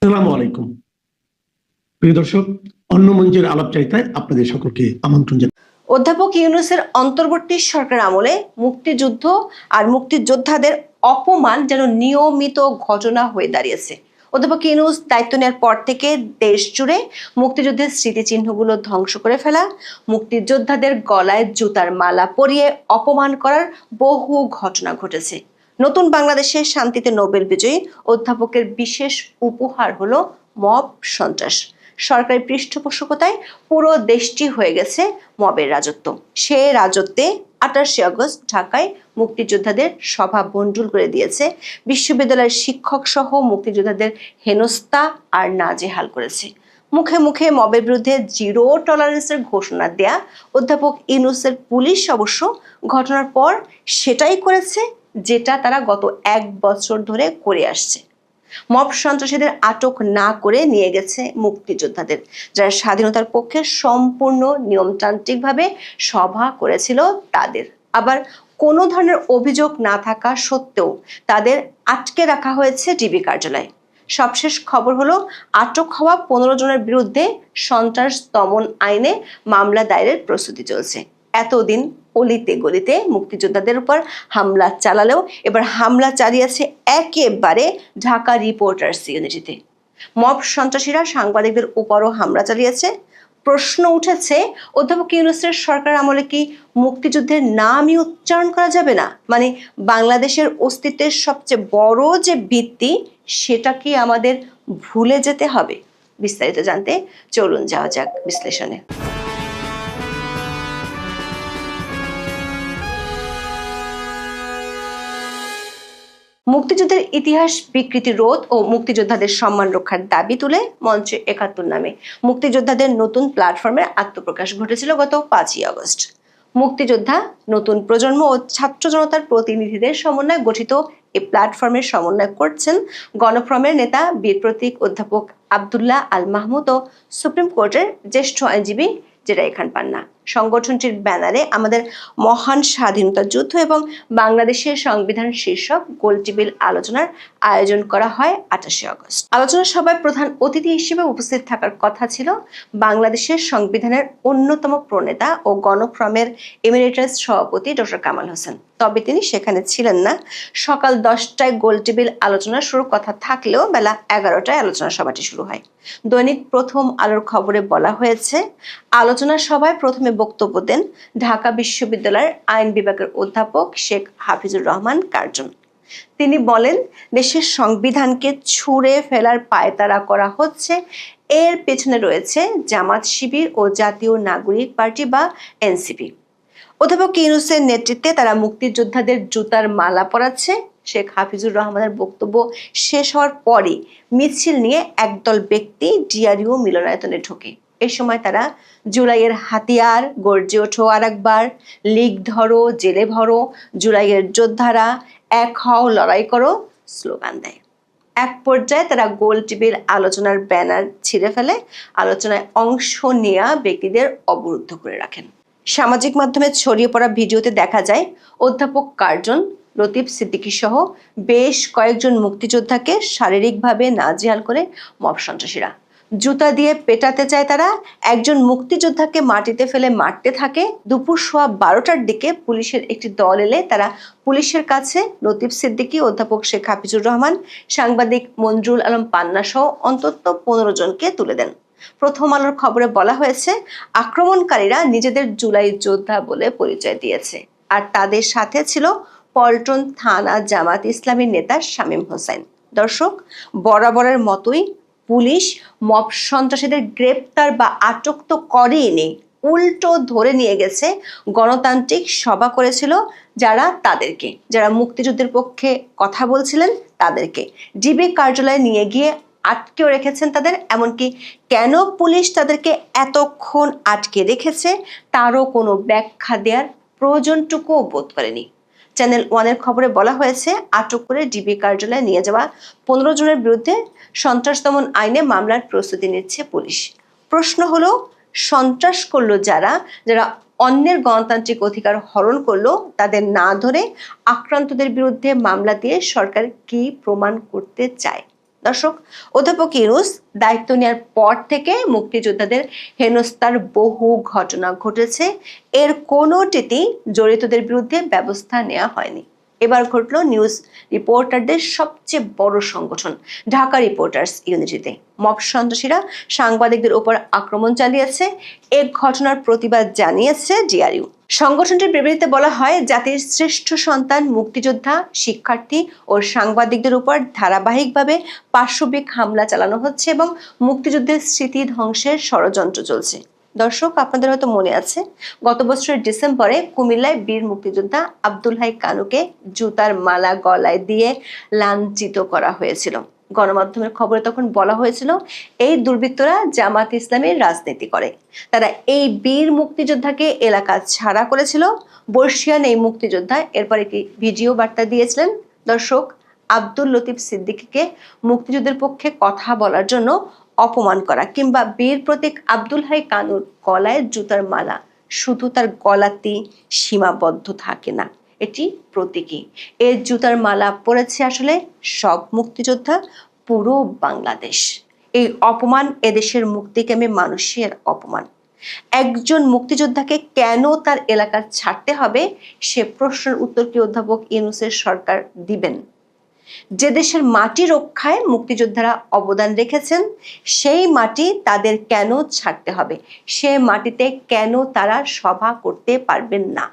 আসসালামু আলাইকুম প্রিয় দর্শক, অন্য মঞ্চের আলাপচারিতায় আপনাদের সকলকে আমন্ত্রণ জানাই। অধ্যাপক ইউনূসের অন্তর্বর্তী সরকার আমলে মুক্তিযুদ্ধ আর মুক্তিযোদ্ধাদের অপমান যেন নিয়মিত ঘটনা হয়ে দাঁড়িয়েছে। অধ্যাপক ইউনূস দায়িত্ব নেওয়ার পর থেকে দেশ জুড়ে মুক্তিযুদ্ধের স্মৃতিচিহ্নগুলো ধ্বংস করে ফেলা, মুক্তিযোদ্ধাদের গলায় জুতার মালা পরিয়ে অপমান করার বহু ঘটনা ঘটেছে। নতুন বাংলাদেশে শান্তিতে নোবেল বিজয়ী অধ্যাপকের বিশেষ উপহার হলো মব সন্ত্রাস। সরকারি পৃষ্ঠপোষকতায় পুরো দেশটি হয়ে গেছে মবের রাজত্ব। সে রাজত্বে 28 আগস্ট ঢাকায় মুক্তিযোদ্ধাদের সভা বন্ডুল করে দিয়েছে, বিশ্ববিদ্যালয়ের শিক্ষক সহ মুক্তিযোদ্ধাদের হেনস্থা আর নাজেহাল করেছে। মুখে মুখে মবের বিরুদ্ধে জিরো টলারেন্সের ঘোষণা দেয়া অধ্যাপক ইউনূসের পুলিশ অবশ্য ঘটনার পর সেটাই করেছে যেটা তারা গত 1 বছর ধরে করে আসছে। মব সন্ত্রাসীদের আটক না করে নিয়ে গেছে মুক্তিযোদ্ধাদের, যারা স্বাধীনতার পক্ষে সম্পূর্ণ নিয়মতান্ত্রিকভাবে সভা করেছিল তাদের। আবার কোনো ধরনের অভিযোগ না থাকা সত্ত্বেও তাদের আটকে রাখা হয়েছে ডিবি কার্যালয়ে। সবশেষ খবর হলো আটক হওয়া 15 জনের বিরুদ্ধে সন্ত্রাস দমন আইনে মামলা দায়েরের প্রস্তুতি চলছে। এতদিন অলিতে গলিতে মুক্তিযোদ্ধাদের উপর হামলা চালালেও এবার হামলা চালিয়েছে একেবারে ঢাকা রিপোর্টার্স ইউনিটিতে। মব সন্ত্রাসীরা সাংবাদিকদের উপরও হামলা চালিয়েছে। প্রশ্ন উঠেছে, অধ্যাপক ইউনূসের সরকার আমলে কি মুক্তিযুদ্ধের নামই উচ্চারণ করা যাবে না? মানে বাংলাদেশের অস্তিত্বের সবচেয়ে বড় যে ভিত্তি, সেটা কি আমাদের ভুলে যেতে হবে? বিস্তারিত জানতে চলুন যাওয়া যাক বিশ্লেষণে। মুক্তিযুদ্ধের ইতিহাস বিকৃতি রোধ ও মুক্তিযোদ্ধাদের সম্মান রক্ষার দাবি তুলে মঞ্চ ৭১ নামে মুক্তিযোদ্ধাদের নতুন প্ল্যাটফর্মের আত্মপ্রকাশ ঘটেছিল গত 5ই আগস্ট। মুক্তিযোদ্ধা, নতুন প্রজন্ম ও ছাত্র জনতার প্রতিনিধিদের সমন্বয়ে গঠিত এই প্ল্যাটফর্মের সমন্বয় করছেন গণফ্রমের নেতা বীর প্রতীক অধ্যাপক আব্দুল্লাহ আল মাহমুদ ও সুপ্রিম কোর্টের জ্যেষ্ঠ আইনজীবী জেরাই খান পান্না। সংগঠনটির ব্যানারে আমাদের মহান স্বাধীনতা যুদ্ধ এবং বাংলাদেশের সংবিধান শীর্ষক গোল টেবিল আলোচনার আয়োজন করা হয় 28 আগস্ট। আলোচনা সভায় প্রধান অতিথি হিসেবে উপস্থিত থাকার কথা ছিল বাংলাদেশের সংবিধানের অন্যতম প্রণেতা ও গণফ্রমের এমিরেটাস সভাপতি ডক্টর কামাল হোসেন। তবে তিনি সেখানে ছিলেন না। সকাল 10টায় গোল টেবিল আলোচনা শুরুর কথা থাকলেও বেলা 11টায় আলোচনা সভাটি শুরু হয়। দৈনিক প্রথম আলোর খবরে বলা হয়েছে, আলোচনা সভায় প্রথমে বক্তব্য দেন ঢাকা বিশ্ববিদ্যালয়ের আইন বিভাগের অধ্যাপক শেখ হাফিজুর রহমান কার্জন। তিনি বলেন, দেশের সংবিধানকে ছুঁড়ে ফেলার পায়তারা করা হচ্ছে। এর পেছনে রয়েছে জামাত শিবির ও জাতীয় নাগরিক পার্টি বা এনসিপি। অধ্যাপক ইউনূসের নেতৃত্বে তারা মুক্তিযোদ্ধাদের জুতার মালা পরাচ্ছে। শেখ হাফিজুর রহমানের বক্তব্য শেষ হওয়ার পরই মিছিল নিয়ে একদল ব্যক্তি ডিআরইউ মিলনায়তনে ঢোকে। এ সময় তারা জুলাইয়ের হাতিয়ার, গর্জে ওঠো আরেকবার, লীগ ধরো, জেলে ভরো, জুলাইয়ের যোদ্ধারা এক হও, লড়াই করো স্লোগান দেয়। এক পর্যায়ে তারা গোল টেবিল আলোচনার ব্যানার ছিঁড়ে ফেলে, আলোচনায় অংশ নেওয়া ব্যক্তিদের অবরুদ্ধ করে রাখেন। সামাজিক মাধ্যমে ছড়িয়ে পড়া ভিডিওতে দেখা যায় অধ্যাপক কার্জন, লতিফ সিদ্দিকী সহ বেশ কয়েকজন মুক্তিযোদ্ধাকে শারীরিকভাবে নাজেহাল করে মব সন্ত্রাসীরা। জুতা দিয়ে পেটাতে চায় তারা। একজন মুক্তিযোদ্ধাকে মাটিতে ফেলে মারতে থাকে। দুপুর 12টার দিকে পুলিশের একটি দল এলে তারা পুলিশের কাছে লতিফ সিদ্দিকী, অধ্যাপক শেখ হাফিজুর রহমান, সাংবাদিক মঞ্জুরুল আলম পান্না সহ অন্তত 15 জনকে তুলে দেন। প্রথম আলোর খবরে বলা হয়েছে, আক্রমণকারীরা নিজেদের জুলাই যোদ্ধা বলে পরিচয় দিয়েছে, আর তাদের সাথে ছিল পল্টন থানা জামাত ইসলামীর নেতা শামীম হোসেন। দর্শক, বরাবরের মতোই পুলিশ মব সন্ত্রাসীদের গ্রেপ্তার বা আটক তো করেনি, উল্টো ধরে নিয়ে গেছে গণতান্ত্রিক সভা করেছিল যারা মুক্তিযুদ্ধের পক্ষে কথা বলছিলেন তাদেরকে ডিবি কার্যালয়ে নিয়ে গিয়ে আটকেও রেখেছেন তাদের। এমনকি কেন পুলিশ তাদেরকে এতক্ষণ আটকে রেখেছে তারও কোনো ব্যাখ্যা দেওয়ার প্রয়োজনটুকুও বোধ করেনি। চ্যানেল 1-এর খবরে বলা হয়েছে, আটক করে ডিবি কার্যালয়ে নিয়ে যাওয়া 15 জনের বিরুদ্ধে সন্ত্রাস দমন আইনে মামলার প্রস্তুতি নিচ্ছে পুলিশ। প্রশ্ন হলো, সন্ত্রাস করলো যারা অন্যের গণতান্ত্রিক অধিকার হরণ করলো, তাদের না ধরে আক্রান্তদের বিরুদ্ধে মামলা দিয়ে সরকার কি প্রমাণ করতে চায়? দর্শক, অধ্যাপক ইউনূস দায়িত্ব নেওয়ার পর থেকে মুক্তিযোদ্ধাদের হেনস্থার বহু ঘটনা ঘটেছে, এর কোনোটিতেই জড়িতদের বিরুদ্ধে ব্যবস্থা নেওয়া হয়নি। এবার ঘটল নিউজ রিপোর্টারদের সবচেয়ে বড় সংগঠন ঢাকা রিপোর্টার্স ইউনিটিতে। মব সন্ত্রাসীরা সাংবাদিকদের উপর আক্রমণ চালিয়েছে। এ ঘটনার প্রতিবাদ জানিয়েছে ডিআরইউ। সংগঠনটির বিবৃতিতে বলা হয়, জাতির শ্রেষ্ঠ সন্তান মুক্তিযোদ্ধা, শিক্ষার্থী ও সাংবাদিকদের উপর ধারাবাহিকভাবে পাশবিক হামলা চালানো হচ্ছে এবং মুক্তিযুদ্ধের স্মৃতি ধ্বংসের ষড়যন্ত্র চলছে। দর্শক, আপনাদের হয়তো মনে আছে, গত বছরের ডিসেম্বরে কুমিল্লায় বীর মুক্তিযোদ্ধা আব্দুল হাই কানুকে জুতার মালা গলায় দিয়ে লাঞ্ছিত করা হয়েছিল। গণমাধ্যমের খবরে তখন বলা হয়েছিল, এই দুর্বৃত্তরা জামাত ইসলামের রাজনীতি করে। তারা এই বীর মুক্তিযোদ্ধাকে এলাকা ছাড়া করেছিল। বর্ষিয়ান এই মুক্তিযোদ্ধা এরপর একটি ভিডিও বার্তা দিয়েছিলেন। দর্শক, আব্দুল লতিফ সিদ্দিকীকে মুক্তিযুদ্ধের পক্ষে কথা বলার জন্য অপমান করা কিংবা বীর প্রতীক আব্দুল হাই কানুর গলায় জুতার মালা শুধু তার গলাতেই সীমাবদ্ধ থাকে না, এটি প্রতীকী। এর জুতার মালা পড়েছে আসলে সব মুক্তিযোদ্ধা, পুরো বাংলাদেশ। এই অপমান এদেশের মুক্তিকামী মানুষের অপমান। একজন মুক্তিযোদ্ধাকে কেন তার এলাকা ছাড়তে হবে সে প্রশ্নের উত্তর কি অধ্যাপক ইউনূসের সরকার দিবেন? যে দেশের মাটি রক্ষায় মুক্তিযোদ্ধারা অবদান রেখেছেন, সেই মাটি তাদের কেন ছাড়তে হবে? সে মাটিতে কেন তারা সভা করতে পারবেন না?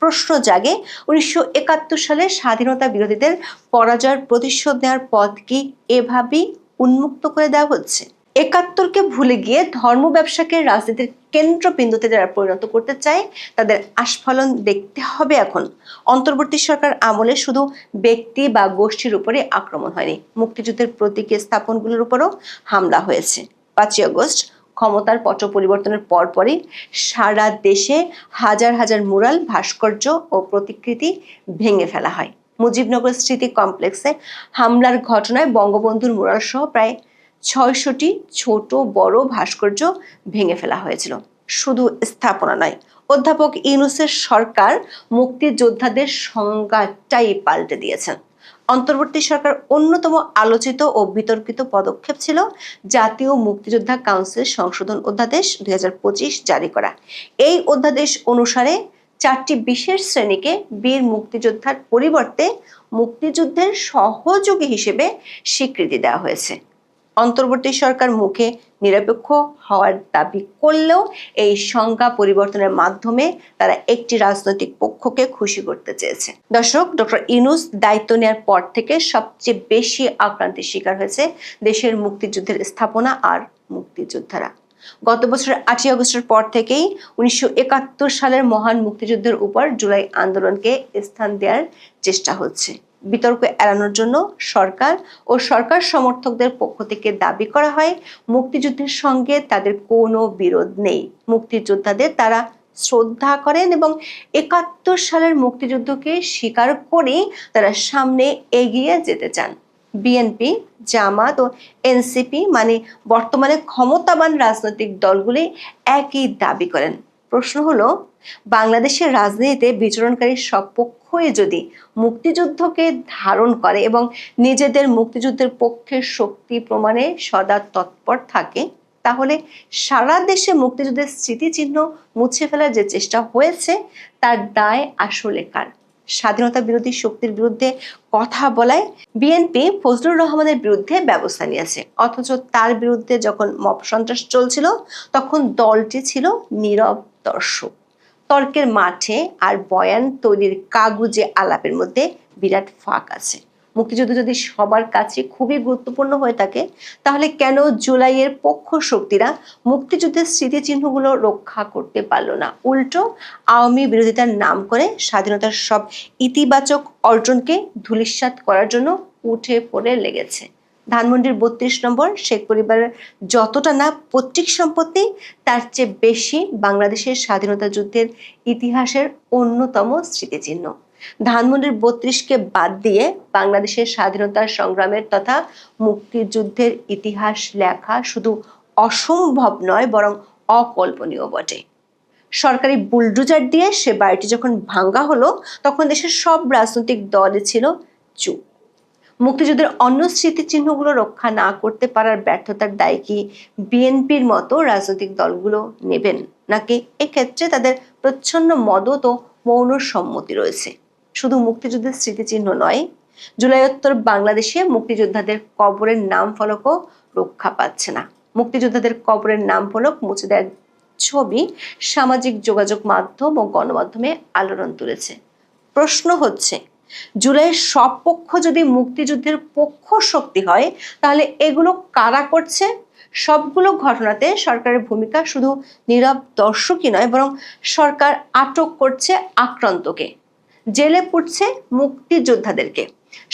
প্রশ্ন জাগে, 1971 সালে স্বাধীনতা বিরোধীদের পরাজয়ের প্রতিশোধ নেওয়ার পথ কি এভাবেই উন্মুক্ত করে দেওয়া হচ্ছে? 71কে ভুলে গিয়ে ধর্ম ব্যবসাকে রাজনীতির কেন্দ্রবিন্দুতে যারা পরিণত করতে চায়, তাদের আস্ফালন দেখতে হবে এখন। অন্তর্বর্তী সরকার আমলে শুধু ব্যক্তি বা গোষ্ঠীর উপরে আক্রমণ হয়নি, মুক্তিযুদ্ধের প্রতীকী স্থাপনগুলোর উপরও হামলা হয়েছে। 5ই আগস্ট ক্ষমতার পট পরিবর্তনের পরপরই সারা দেশে হাজার হাজার মুরাল, ভাস্কর্য ও প্রতিকৃতি ভেঙে ফেলা হয়। মুজিবনগর স্মৃতি কমপ্লেক্সে হামলার ঘটনায় বঙ্গবন্ধুর মুরাল সহ প্রায় 600টি ছোট বড় ভাস্কর্য ভেঙে ফেলা হয়েছিল। শুধু স্থাপনা নয়, অধ্যাপক ইউনূসের সরকার মুক্তিযোদ্ধাদের সংজ্ঞাটাই পাল্টে দিয়েছেন। অন্তর্বর্তী সরকার অন্যতম আলোচিত ও বিতর্কিত পদক্ষেপ ছিল জাতীয় মুক্তিযোদ্ধা কাউন্সিল সংশোধন অধ্যাদেশ 2025 জারি করা। এই অধ্যাদেশ অনুসারে 4টি বিশেষ শ্রেণীকে বীর মুক্তিযোদ্ধার পরিবর্তে মুক্তিযুদ্ধের সহযোগী হিসেবে স্বীকৃতি দেওয়া হয়েছে। অন্তর্বর্তী সরকার মুখে নিরপেক্ষ হওয়ার দাবি করলেও এই সংজ্ঞা পরিবর্তনের মাধ্যমে তারা একটি রাজনৈতিক পক্ষকে খুশি করতে চেয়েছে। দর্শক, ডক্টর ইউনূস দায়িত্ব নেওয়ার পর থেকে সবচেয়ে বেশি আক্রান্তের শিকার হয়েছে দেশের মুক্তিযুদ্ধের স্থাপনা আর মুক্তিযোদ্ধারা। গত বছরের 8ই আগস্টের পর থেকেই 1971 সালের মহান মুক্তিযুদ্ধের উপর জুলাই আন্দোলনকে স্থান দেওয়ার চেষ্টা হচ্ছে। বিতর্ক এড়ানোর জন্য সরকার ও সরকার সমর্থকদের পক্ষ থেকে দাবি করা হয়, মুক্তিযুদ্ধের সঙ্গে তাদের কোনো বিরোধ নেই। মুক্তিযোদ্ধাদের তারা শ্রদ্ধা করেন এবং 71 সালের মুক্তিযুদ্ধকে স্বীকার করে তারা সামনে এগিয়ে যেতে চান। বিএনপি, জামাত ও এনসিপি মানে বর্তমানে ক্ষমতাবান রাজনৈতিক দলগুলি একই দাবি করেন। প্রশ্ন হলো, বাংলাদেশের রাজনীতিতে বিচরণকারী সব পক্ষই যদি মুক্তিযুদ্ধকে ধারণ করে এবং নিজেদের মুক্তিযুদ্ধের পক্ষের শক্তি প্রমাণে সদা তৎপর থাকে, তাহলে সারা দেশে মুক্তিযুদ্ধের স্মৃতিচিহ্ন মুছে ফেলার যে চেষ্টা হয়েছে তার দায় আসলে কার? স্বাধীনতা বিরোধী শক্তির বিরুদ্ধে কথা বলায় বিএনপি ফজলুর রহমানের বিরুদ্ধে ব্যবস্থা নিয়েছে, অথচ তার বিরুদ্ধে যখন মব সন্ত্রাস চলছিল তখন দলটি ছিল নীরব দর্শক। তর্কের মাঠে আর বয়ান তৈরির কাগুজে আলাপের মধ্যে বিরাট ফাঁক আছে। মুক্তিযুদ্ধ যদি সবার কাছে খুবই গুরুত্বপূর্ণ হয়ে থাকে, তাহলে কেন জুলাইয়ের পক্ষ শক্তিরা মুক্তিযুদ্ধের স্মৃতিচিহ্নগুলো রক্ষা করতে পারলো না? উল্টো আওয়ামী বিরোধিতার নাম করে স্বাধীনতার সব ইতিবাচক অর্জনকে ধূলিসাৎ করার জন্য উঠে পড়ে লেগেছে। ধানমন্ডির 32 নম্বর শেখ পরিবারের যতটা না পৈতৃক সম্পত্তি, তার চেয়ে বেশি বাংলাদেশের স্বাধীনতা যুদ্ধের ইতিহাসের অন্যতম স্মৃতিচিহ্ন। ধানমন্ডির 32কে বাদ দিয়ে বাংলাদেশের স্বাধীনতার সংগ্রামের তথা মুক্তিযুদ্ধের ইতিহাস লেখা শুধু অসম্ভব নয়, বরং অকল্পনীয় বটে। সরকারি বুলডোজার দিয়ে সে বাড়িটি যখন ভাঙ্গা হলো, তখন দেশের সব রাজনৈতিক দলই ছিল চুপ। মুক্তিযুদ্ধের অন্য স্মৃতিচিহ্নগুলো রক্ষা না করতে পারার ব্যর্থতার দায় কি বিএনপির মতো রাজনৈতিক দলগুলো নেবেন, নাকি এক্ষেত্রে তাদের প্রচ্ছন্ন মদত ও মৌন সম্মতি রয়েছে? শুধু মুক্তিযুদ্ধের স্মৃতিচিহ্ন নয়, জুলাইোত্তর বাংলাদেশে মুক্তিযোদ্ধাদের কবরের নাম ফলকও রক্ষা পাচ্ছে না। মুক্তিযোদ্ধাদের কবরের নাম ফলক মুছে দেওয়ার ছবি সামাজিক যোগাযোগ মাধ্যম ও গণমাধ্যমে আলোড়ন তুলেছে। প্রশ্ন হচ্ছে, জুলাইয়ের সব পক্ষ যদি মুক্তিযুদ্ধের পক্ষ শক্তি হয়, তাহলে এগুলো কারা করছে? সবগুলো ঘটনাতে সরকারের ভূমিকা শুধু নীরব দর্শকই নয়, বরং সরকার আটক করছে আক্রান্তকে, জেলে পুড়ছে মুক্তিযোদ্ধাদেরকে।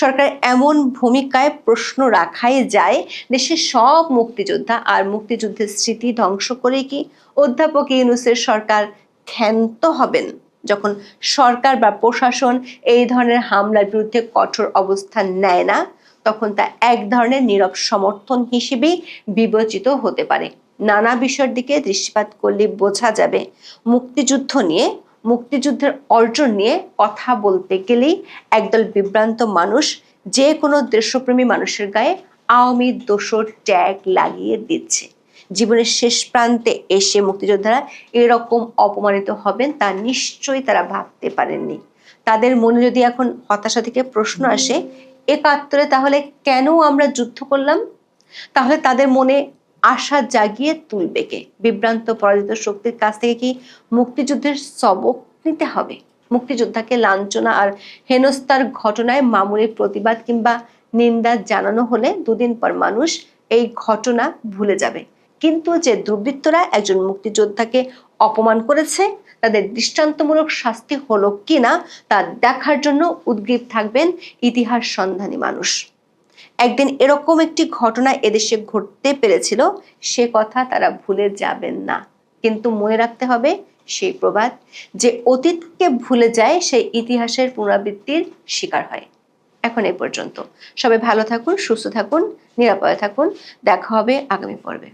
সরকার এমন ভূমিকায় প্রশ্ন রাখাই যায়, দেশের সব মুক্তিযোদ্ধা আর মুক্তিযুদ্ধের স্মৃতি ধ্বংস করে কি অধ্যাপক ইউনূসের সরকার ক্ষান্ত হবেন? যখন সরকার বা প্রশাসন এই ধরনের হামলার বিরুদ্ধে কঠোর অবস্থান নেয় না, তখন তা এক ধরনের নীরব সমর্থন হিসেবেই বিবেচিত হতে পারে। নানা বিষয়ের দিকে দৃষ্টিপাত করলে বোঝা যাবে, মুক্তিযুদ্ধ নিয়ে, মুক্তিযুদ্ধের অর্জন নিয়ে কথা বলতে গেলেই একদল বিভ্রান্ত মানুষ যে কোনো দেশপ্রেমী মানুষের গায়ে আওয়ামী দোসর ট্যাগ লাগিয়ে দিচ্ছে। জীবনের শেষ প্রান্তে এসে মুক্তিযোদ্ধারা এরকম অপমানিত হবেন তা নিশ্চয়ই তারা ভাবতে পারেননি। তাদের মনে যদি এখন হতাশা থেকে প্রশ্ন আসে, ৭১ তাহলে কেন আমরা যুদ্ধ করলাম, তাহলে তাদের মনে আশা জাগিয়ে তুলবে কে? বিভ্রান্ত পরাজিত শক্তির কাছ থেকে কি মুক্তিযুদ্ধের সবক নিতে হবে? মুক্তিযোদ্ধাকে লাঞ্ছনা আর হেনস্থার ঘটনায় মামুলি প্রতিবাদ কিংবা নিন্দা জানানো হলে দুদিন পর মানুষ এই ঘটনা ভুলে যাবে। কিন্তু যে দুর্বৃত্তরা একজন মুক্তিযোদ্ধাকে অপমান করেছে, তাদের দৃষ্টান্তমূলক শাস্তি হলো কিনা তা দেখার জন্য উদগ্রীব থাকবেন ইতিহাস সন্ধানী মানুষ। একদিন এরকম একটি ঘটনা এদেশে ঘটতে পেরেছিল, সে কথা তারা ভুলে যাবেন না। কিন্তু মনে রাখতে হবে সেই প্রবাদ, যে অতীতকে ভুলে যায় সেই ইতিহাসের পুনরাবৃত্তির শিকার হয়। এখন এই পর্যন্ত। সবাই ভালো থাকুন, সুস্থ থাকুন, নিরাপদে থাকুন। দেখা হবে আগামী পর্বে।